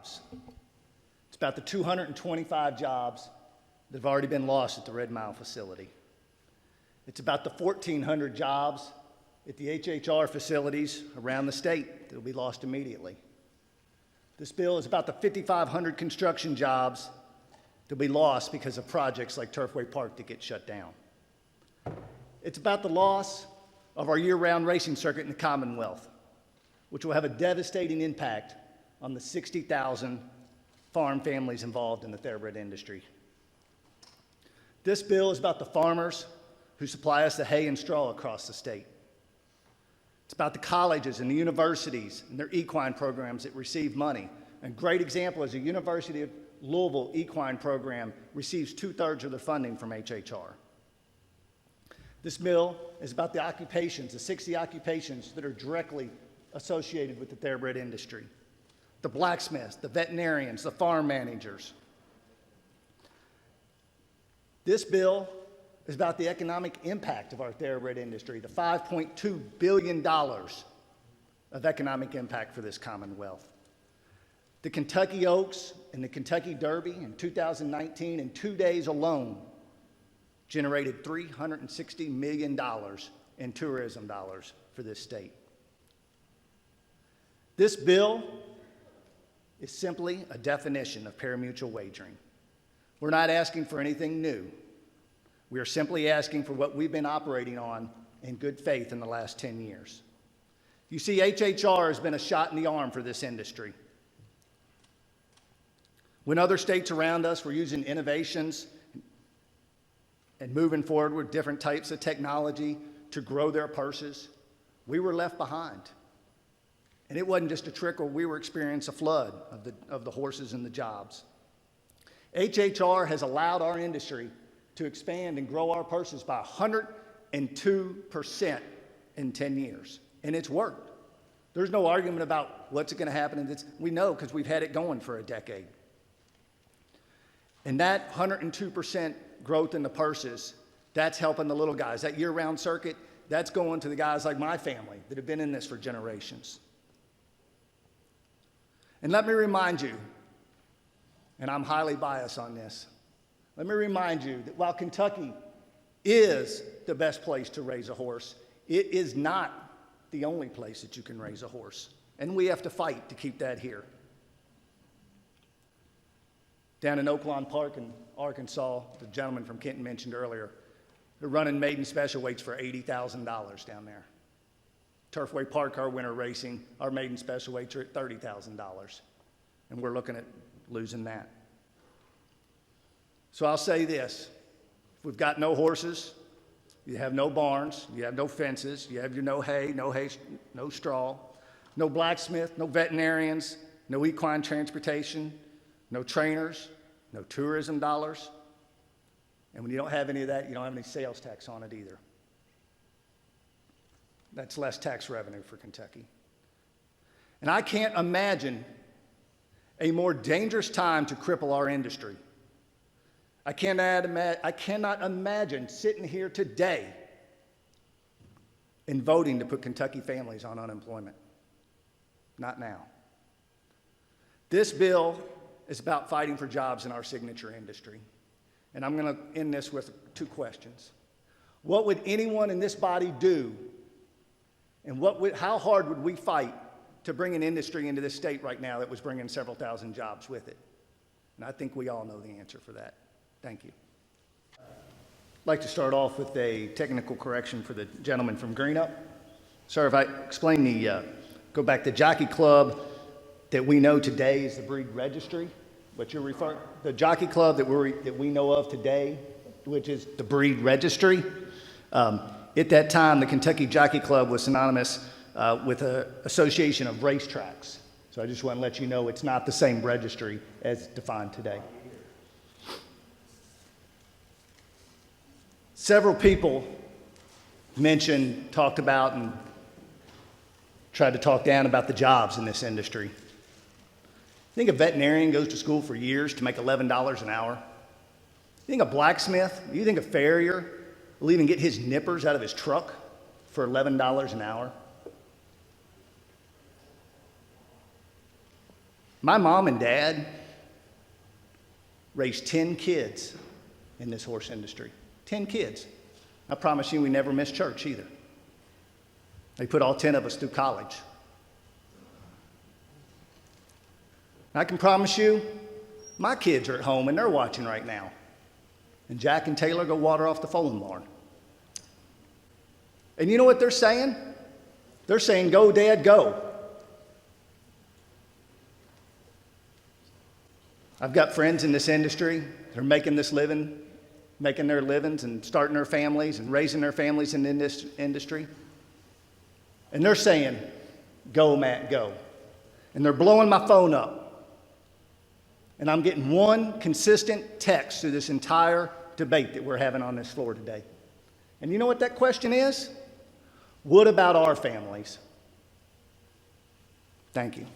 jobs. It's about the 225 jobs that have already been lost at the Red Mile facility. It's about the 1,400 jobs at the HHR facilities around the state that will be lost immediately. This bill is about the 5,500 construction jobs that will be lost because of projects like Turfway Park that get shut down. It's about the loss of our year-round racing circuit in the Commonwealth, which will have a devastating impact on the 60,000 farm families involved in the thoroughbred industry. This bill is about the farmers who supply us the hay and straw across the state. It's about the colleges and the universities and their equine programs that receive money. A great example is the University of Louisville equine program receives 2/3 of their funding from HHR. This bill is about the occupations, the 60 occupations that are directly associated with the thoroughbred industry. The blacksmiths, the veterinarians, the farm managers. This bill is about the economic impact of our thoroughbred industry, the $5.2 billion of economic impact for this Commonwealth. The Kentucky Oaks and the Kentucky Derby in 2019, in 2 days alone, generated $360 million in tourism dollars for this state. This bill is simply a definition of parimutuel wagering. We're not asking for anything new. We are simply asking for what we've been operating on in good faith in the last 10 years. You see, HHR has been a shot in the arm for this industry. When other states around us were using innovations and moving forward with different types of technology to grow their purses, we were left behind. And it wasn't just a trickle, we were experiencing a flood of the horses and the jobs. HHR has allowed our industry to expand and grow our purses by 102% in 10 years. And it's worked. There's no argument about what's going to happen. We know because we've had it going for a decade. And that 102% growth in the purses, that's helping the little guys. That year-round circuit, that's going to the guys like my family that have been in this for generations. And let me remind you, and I'm highly biased on this, let me remind you that while Kentucky is the best place to raise a horse, it is not the only place that you can raise a horse. And we have to fight to keep that here. Down in Oaklawn Park in Arkansas, the gentleman from Kenton mentioned earlier, they're running maiden special weights for $80,000 down there. Turfway Park, our winter racing, our maiden special weights are at $30,000. And we're looking at losing that. So I'll say this, if we've got no horses, you have no barns, you have no fences, you have your no hay, no straw, no blacksmith, no veterinarians, no equine transportation, no trainers, no tourism dollars. And when you don't have any of that, you don't have any sales tax on it either. That's less tax revenue for Kentucky. And I can't imagine a more dangerous time to cripple our industry. I cannot imagine sitting here today and voting to put Kentucky families on unemployment. Not now. This bill is about fighting for jobs in our signature industry. And I'm going to end this with 2 questions. What would anyone in this body do, and how hard would we fight to bring an industry into this state right now that was bringing several thousand jobs with it? And I think we all know the answer for that. Thank you. I'd like to start off with a technical correction for the gentleman from Greenup. Sir, if I explain go back to Jockey Club that we know today is the breed registry, but you're referring, the Jockey Club that we know of today, which is the breed registry. At that time, the Kentucky Jockey Club was synonymous with an association of racetracks. So I just want to let you know it's not the same registry as defined today. Several people talked about and tried to talk down about the jobs in this industry. You think a veterinarian goes to school for years to make $11 an hour? You think a blacksmith, you think a farrier will even get his nippers out of his truck for $11 an hour? My mom and dad raised 10 kids in this horse industry. 10 kids. I promise you we never missed church either. They put all 10 of us through college. I can promise you, my kids are at home and they're watching right now. And Jack and Taylor go water off the foaling barn. And you know what they're saying? They're saying, "Go, Dad, go." I've got friends in this industry. They're making this living, making their livings and starting their families and raising their families in this industry. And they're saying, "Go, Matt, go." And they're blowing my phone up. And I'm getting one consistent text through this entire debate that we're having on this floor today. And you know what that question is? What about our families? Thank you.